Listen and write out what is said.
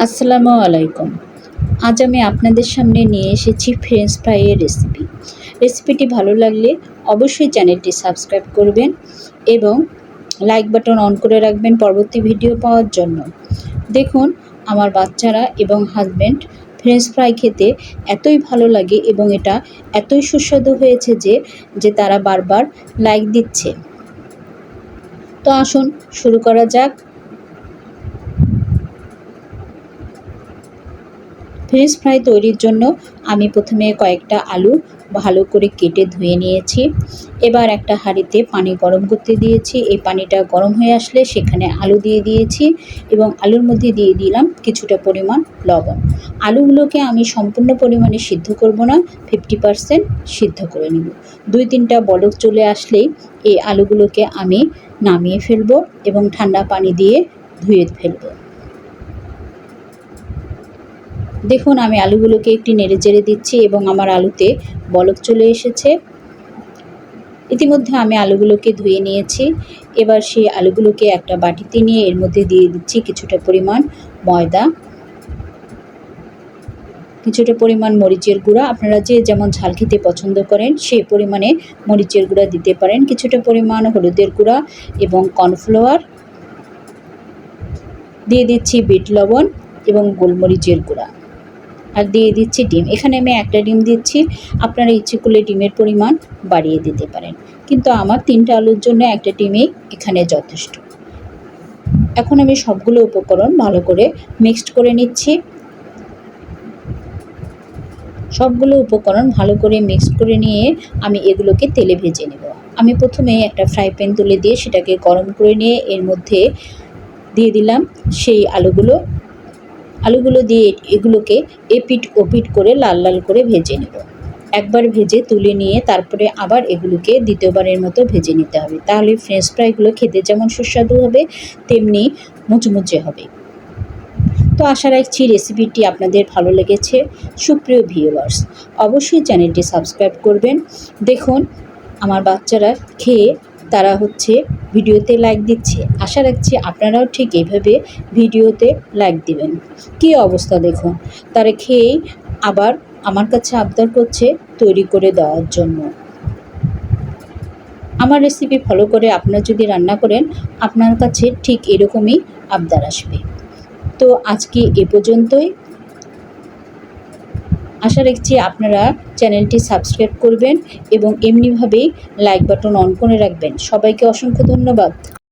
আসসালামু আলাইকুম। আজ আমি আপনাদের সামনে নিয়ে এসেছি ফ্রেঞ্চ ফ্রাইয়ের রেসিপি। রেসিপিটি ভালো লাগলে অবশ্যই চ্যানেলটি সাবস্ক্রাইব করবেন এবং লাইক বাটন অন করে রাখবেন পরবর্তী ভিডিও পাওয়ার জন্য। দেখুন, আমার বাচ্চারা এবং হাজব্যান্ড ফ্রেঞ্চ ফ্রাই খেতে এতই ভালো লাগে এবং এটা এতই সুস্বাদু হয়েছে যে তারা বারবার লাইক দিচ্ছে। তো আসুন শুরু করা যাক। ফ্রেঞ্চ ফ্রাই তৈরির জন্য আমি প্রথমে কয়েকটা আলু ভালো করে কেটে ধুয়ে নিয়েছি। এবার একটা হাঁড়িতে পানি গরম করতে দিয়েছি। এই পানিটা গরম হয়ে আসলে সেখানে আলু দিয়ে দিয়েছি এবং আলুর মধ্যে দিয়ে দিলাম কিছুটা পরিমাণ লবণ। আলুগুলোকে আমি সম্পূর্ণ পরিমাণে সিদ্ধ করব না, 50% সিদ্ধ করে নেব। 2-3টা বলক চলে আসলেই এই আলুগুলোকে আমি নামিয়ে ফেলবো এবং ঠান্ডা পানি দিয়ে ধুয়ে ফেলবো। দেখুন, আমি আলুগুলোকে একটু নেড়ে চেড়ে দিচ্ছি এবং আমার আলুতে বলক চলে এসেছে। ইতিমধ্যে আমি আলুগুলোকে ধুয়ে নিয়েছি। এবার সেই আলুগুলোকে একটা বাটিতে নিয়ে এর মধ্যে দিয়ে দিচ্ছি কিছুটা পরিমাণ ময়দা, কিছুটা পরিমাণ মরিচের গুঁড়া। আপনারা যে যেমন ঝাল খেতে পছন্দ করেন সেই পরিমাণে মরিচের গুঁড়া দিতে পারেন, কিছুটা পরিমাণ হলুদের গুঁড়া এবং কর্নফ্লাওয়ার দিয়ে দিচ্ছি, বিট লবণ এবং গোলমরিচের গুঁড়া, আর দিয়ে দিচ্ছি ডিম। এখানে আমি একটা ডিম দিচ্ছি, আপনারা ইচ্ছে করলে ডিমের পরিমাণ বাড়িয়ে দিতে পারেন, কিন্তু আমার 3টা আলুর জন্য একটা ডিমই এখানে যথেষ্ট। এখন আমি সবগুলো উপকরণ ভালো করে মিক্সড করে নিচ্ছি। সবগুলো উপকরণ ভালো করে মিক্সড করে নিয়ে আমি এগুলোকে তেলে ভেজে নেব। আমি প্রথমে একটা ফ্রাই প্যান তুলে দিয়ে সেটাকে গরম করে নিয়ে এর মধ্যে দিয়ে দিলাম সেই আলুগুলো দিয়ে এগুলোকে এপিট ওপিট করে লাল লাল করে ভেজে নেব। একবার ভেজে তুলে নিয়ে তারপরে আবার এগুলোকে দ্বিতীয়বারের মতো ভেজে নিতে হবে, তাহলে ফ্রেঞ্চ ফ্রাইগুলো খেতে যেমন সুস্বাদু হবে তেমনি মুচমুচে হবে। তো আশা রাখছি রেসিপিটি আপনাদের ভালো লেগেছে। সুপ্রিয় ভিউয়ার্স, অবশ্যই চ্যানেলটি সাবস্ক্রাইব করবেন। দেখুন, আমার বাচ্চারা খেয়ে তারা ভিডিওতে লাইক দিচ্ছে। আশা রাখছি আপনারাও ঠিক এইভাবে ভিডিওতে লাইক দিবেন। কী অবস্থা দেখুন, তারা খেয়েই আবার আমার কাছে আবদার করছে তৈরি করে দেওয়ার জন্য। আমার রেসিপি ফলো করে আপনারা যদি রান্না করেন, আপনার কাছে ঠিক এরকমই আবদার আসবে। তো আজকে এ পর্যন্তই। আশা রাখছি আপনারা চ্যানেলটি সাবস্ক্রাইব করবেন এবং এমনিভাবেই লাইক বাটন অন করে রাখবেন। সবাইকে অসংখ্য ধন্যবাদ।